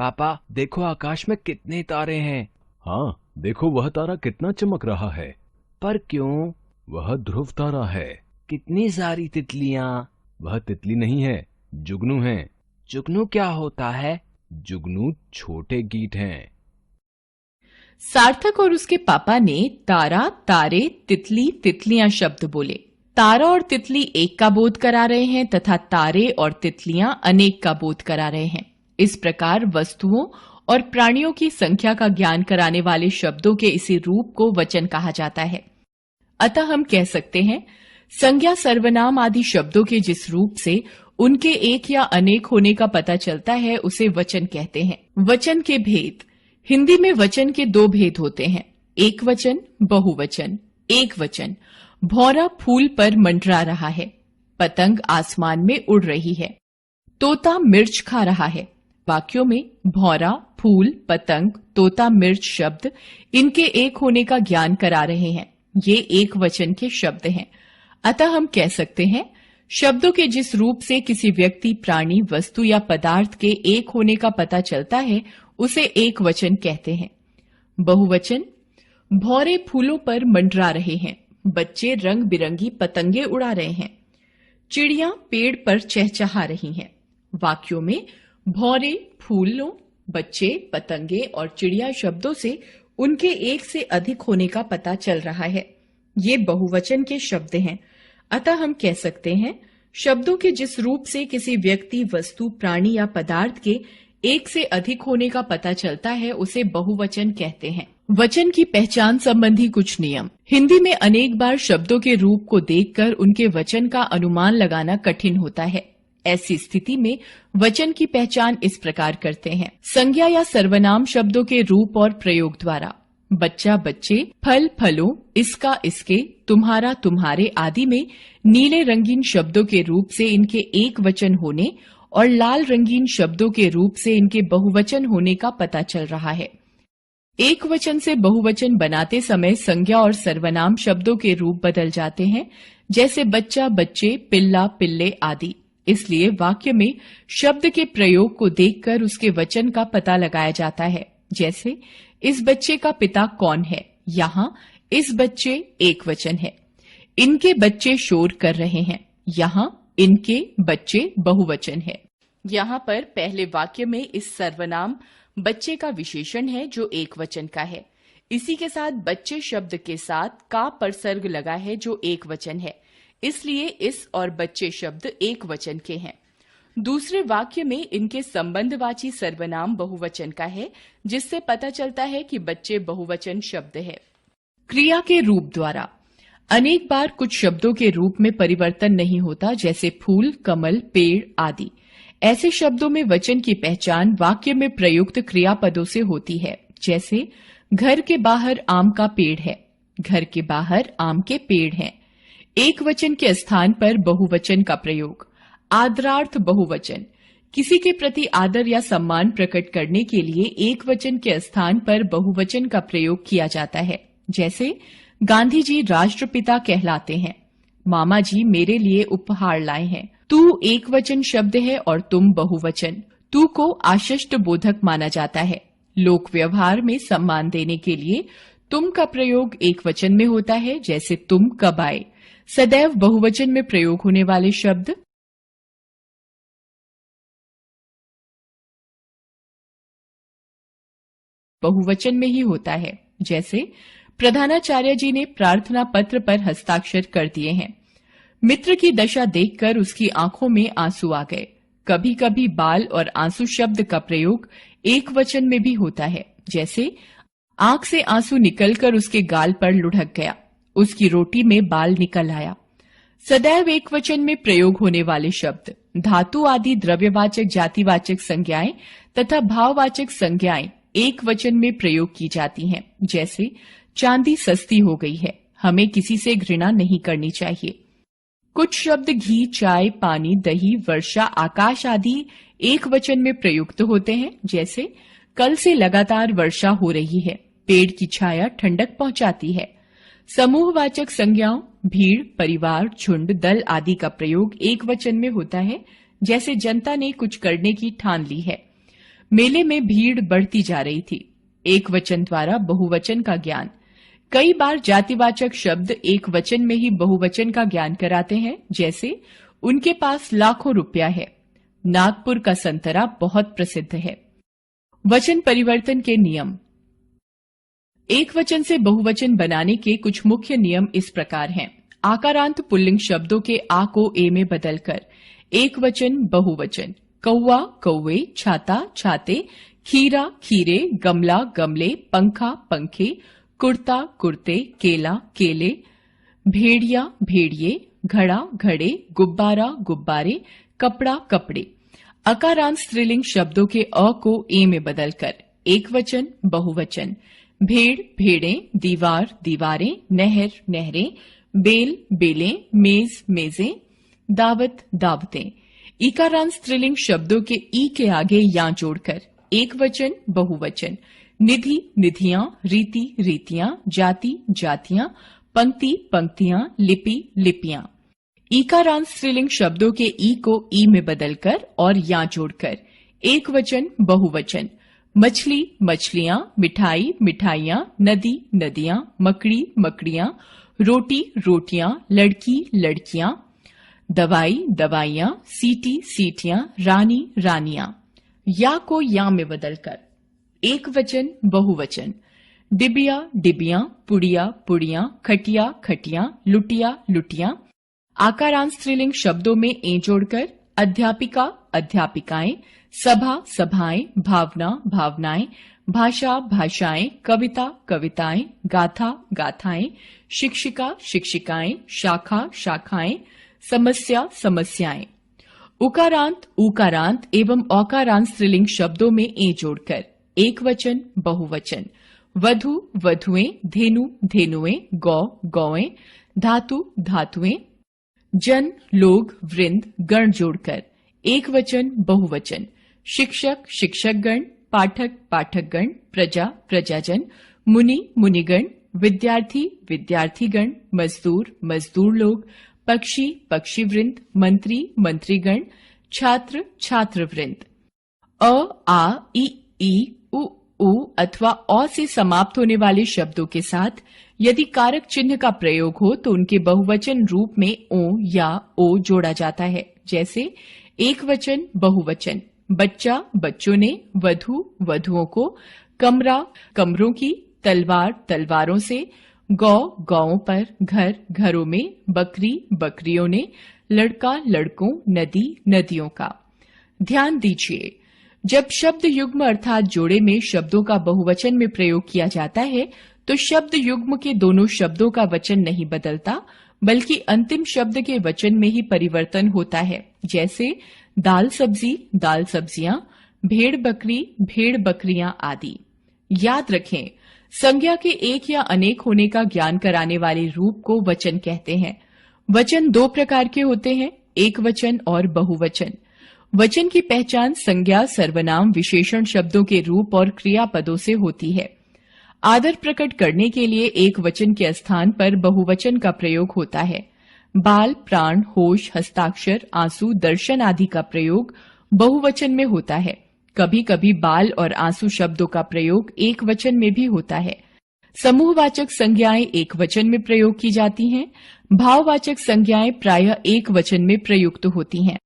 पापा देखो आकाश में कितने तारे हैं। हाँ, देखो वह तारा कितना चमक रहा है। पर क्यों? वह ध्रुव तारा है। कितनी सारी तितलियां। वह तितली नहीं है, जुगनू है। जुगनू क्या होता है? जुगनू छोटे कीट हैं। सार्थक और उसके पापा ने तारा, तारे, तितली, तितलियां शब्द बोले। तारा और तितली एक का बोध करा रहे हैं तथा तारे और तितलियां अनेक का बोध करा रहे हैं। इस प्रकार वस्तुओं और प्राणियों की संख्या का ज्ञान कराने वाले शब्दों के इसी रूप को वचन कहा जाता है। अतः हम कह सकते हैं, संज्ञा, सर्वनाम आदि शब्दों के जिस रूप से उनके एक या अनेक होने का पता चलता है उसे वचन कहते हैं। वचन के भेद। हिंदी में वचन के दो भेद होते हैं, एक वचन, बहुवचन। एक वचन, भौरा फूल पर मंडरा रहा है, पतंग आसमान में उड़ रही है, तोता मिर्च खा रहा है। वाक्यों में भौरा, फूल, पतंग, तोता, मिर्च शब्द इनके एक होने का ज्ञान करा रहे हैं। ये एक वचन के शब्द हैं। अतः हम कह सकते हैं, शब्दों के जिस रूप से किसी व्यक्ति, प्राणी, वस्तु या पदार्थ के एक होने का पता चलता है उसे एक वचन कहते हैं। बहुवचन, भौरे फूलों पर मंडरा रहे हैं, बच्चे रंग बिरंगी पतंगे उड़ा रहे हैं, चिड़ियां पेड़ पर चहचहा रही हैं। वाक्यों में भौरे, फूलों, बच्चे, पतंगे और चिड़िया शब्दों से उनके एक से अधिक होने का पता चल रहा है। ये बहुवचन के शब्द हैं। अतः हम कह सकते हैं, शब्दों के जिस रूप से किसी व्यक्ति, वस्तु, प्राणी या पदार्थ के एक से अधिक होने का पता चलता है उसे बहुवचन कहते हैं। वचन की पहचान संबंधी कुछ नियम। हिंदी में अनेक बार शब्दों के रूप को देखकर उनके वचन का अनुमान लगाना कठिन होता है। ऐसी स्थिति में वचन की पहचान इस प्रकार करते हैं। संज्ञा या सर्वनाम शब्दों के रूप और प्रयोग द्वारा। बच्चा, बच्चे, फल, फलों, इसका, इसके, तुम्हारा, तुम्हारे आदि में नीले रंगीन शब्दों के रूप से इनके एक वचन होने और लाल रंगीन शब्दों के रूप से इनके बहुवचन होने का पता चल रहा है। एक वचन से बहुवचन बनाते समय संज्ञा और सर्वनाम शब्दों के रूप बदल जाते हैं, जैसे बच्चा, बच्चे, पिल्ला, पिल्ले आदि। इसलिए वाक्य में शब्द के प्रयोग को देखकर उसके वचन का पता लगाया जाता है। जैसे, इस बच्चे का पिता कौन है? यहाँ इस बच्चे एक वचन है। इनके बच्चे शोर कर रहे हैं। यहाँ इनके बच्चे बहुवचन है। यहाँ पर पहले वाक्य में इस सर्वनाम बच्चे का विशेषण है जो एक वचन का है। इसी के साथ बच्चे शब्द के साथ का परसर्ग लगा है जो एक वचन है, इसलिए इस और बच्चे शब्द एक वचन के हैं। दूसरे वाक्य में इनके संबंधवाची सर्वनाम बहुवचन का है, जिससे पता चलता है कि बच्चे बहुवचन शब्द है। क्रिया के रूप द्वारा। अनेक बार कुछ शब्दों के रूप में परिवर्तन नहीं होता, जैसे फूल, कमल, पेड़ आदि। ऐसे शब्दों में वचन की पहचान वाक्य में प्रयुक्त क्रियापदों से होती है। जैसे, घर के बाहर आम का पेड़ है, घर के बाहर आम के पेड़ हैं। एक वचन के स्थान पर बहुवचन का प्रयोग। आदरार्थ बहुवचन, किसी के प्रति आदर या सम्मान प्रकट करने के लिए एक वचन के स्थान पर बहुवचन का प्रयोग किया जाता है। जैसे, गांधी जी राष्ट्रपिता कहलाते हैं, मामा जी मेरे लिए उपहार लाए हैं। तू एक वचन शब्द है और तुम बहुवचन। तू को आशिष्ट बोधक माना जाता है। लोक व्यवहार में सम्मान देने के लिए तुम का प्रयोग एक वचन में होता है, जैसे तुम कब आए। सदैव बहुवचन में प्रयोग होने वाले शब्द बहुवचन में ही होता है। जैसे, प्रधानाचार्य जी ने प्रार्थना पत्र पर हस्ताक्षर कर दिए हैं। मित्र की दशा देखकर उसकी आंखों में आंसू आ गए। कभी कभी बाल और आंसू शब्द का प्रयोग एक वचन में भी होता है। जैसे, आंख से आंसू निकलकर उसके गाल पर लुढ़क गया, उसकी रोटी में बाल निकल आया। सदैव एक वचन में प्रयोग होने वाले शब्द धातु आदि द्रव्यवाचक, जातिवाचक संज्ञाएं तथा भाववाचक संज्ञाएं एक वचन में प्रयोग की जाती हैं। जैसे, चांदी सस्ती हो गई है, हमें किसी से घृणा नहीं करनी चाहिए। कुछ शब्द घी, चाय, पानी, दही, वर्षा, आकाश आदि एक वचन में प्रयुक्त होते हैं। जैसे, कल से लगातार वर्षा हो रही है, पेड़ की छाया ठंडक पहुंचाती है। समूहवाचक संज्ञाओं भीड़, परिवार, झुंड, दल आदि का प्रयोग एक वचन में होता है। जैसे, जनता ने कुछ करने की ठान ली है। मेले में भीड़ बढ़ती जा रही थी। एक वचन द्वारा बहुवचन का ज्ञान। कई बार जातिवाचक शब्द एक वचन में ही बहुवचन का ज्ञान कराते हैं, जैसे उनके पास लाखों रुपया है। नागपुर का संतरा बहुत प्रसिद्ध है। वचन परिवर्तन के नियम। एक वचन से बहुवचन बनाने के कुछ मुख्य नियम इस प्रकार हैं। आकारांत पुल्लिंग शब्दों के आ को ए में बदलकर एक वचन बहुवचन। कौवा कौवे, छाता छाते, खीरा खीरे, गमला गमले, पंखा पंखे, कुर्ता कुर्ते, केला केले, भेड़िया भेड़िए, घड़ा घड़े, गुब्बारा गुब्बारे, कपड़ा कपड़े। अकारांत स्त्रीलिंग शब्दों के अ को ए में बदलकर एक वचन बहुवचन। भेड़ भेड़ें, दीवार दीवारें, नहर नहरें, बेल बेलें, मेज मेजें, दावत दावतें। इकारांत स्त्रीलिंग शब्दों के ई के आगे या जोड़कर एक वचन बहुवचन। निधि निधियां, रीति रीतियां, जाति जातियां, पंक्ति पंक्तियां, लिपि लिपियां। ईकारांत स्त्रीलिंग शब्दों के ई को ई में बदलकर और या जोड़कर एक वचन बहुवचन। मछली मछलियां, मिठाई मिठाइयां, नदी नदियां, मकड़ी मकड़ियां, रोटी रोटियां, लड़की लड़कियां, दवाई दवाइयां, सीटी सीटियां, रानी रानियां। या को या में बदलकर एक वचन बहुवचन। डिबिया डिबियां, पुड़िया पुड़ियां, खटिया खटियां, लुटिया लुटियां। आकारांत स्त्रीलिंग शब्दों में ए जोड़कर अध्यापिका अध्यापिकाएं, सभा सभाएं, भावना भावनाएं, भाषा भाषाएं, कविता कविताएं, गाथा गाथाएं, शिक्षिका शिक्षिकाएं, शाखा शाखाएं, समस्या समस्याएं। उकारांत उकारांत एवं औकारांत स्त्रीलिंग शब्दों में ए जोड़कर एक वचन बहुवचन। वधु वधुएं, धेनु धेनुएं, गौ गौएं, धातु धातुएं। जन लोग वृंद गण जोड़कर एक वचन बहुवचन। शिक्षक शिक्षकगण, पाठक पाठकगण, प्रजा प्रजाजन, मुनि मुनिगण, विद्यार्थी विद्यार्थीगण, मजदूर मजदूर लोग, पक्षी पक्षीवृंद, मंत्री मंत्रीगण, छात्र छात्रवृंद। अ आ ई उ ऊ अथवा औ से समाप्त होने वाले शब्दों के साथ यदि कारक चिन्ह का प्रयोग हो तो उनके बहुवचन रूप में ओ या ओ जोड़ा जाता है। जैसे एक वचन बहुवचन। बच्चा बच्चों ने, वधु वधुओं को, कमरा कमरों की, तलवार तलवारों से, गौ गौओं पर, घर घरों में, बकरी बकरियों ने, लड़का लड़कों, नदी नदियों का। ध्यान दीजिए, जब शब्द युग्म अर्थात जोड़े में शब्दों का बहुवचन में प्रयोग किया जाता है तो शब्द युग्म के दोनों शब्दों का वचन नहीं बदलता, बल्कि अंतिम शब्द के वचन में ही परिवर्तन होता है। जैसे दाल सब्जी दाल सब्जियां, भेड़ बकरी भेड़ बकरियां आदि। याद रखें, संज्ञा के एक या अनेक होने का ज्ञान कराने वाले रूप को वचन कहते हैं। वचन दो प्रकार के होते हैं, एक वचन और बहुवचन। वचन की पहचान संज्ञा सर्वनाम विशेषण शब्दों के रूप और क्रियापदों से होती है। आदर प्रकट करने के लिए एक वचन के स्थान पर बहुवचन का प्रयोग होता है। बाल प्राण होश हस्ताक्षर आंसू दर्शन आदि का प्रयोग बहुवचन में होता है। कभी कभी बाल और आंसू शब्दों का प्रयोग एक वचन में भी होता है। समूहवाचक संज्ञाएं एक वचन में प्रयोग की जाती हैं। भाववाचक संज्ञाएं प्रायः एक वचन में प्रयुक्त होती हैं।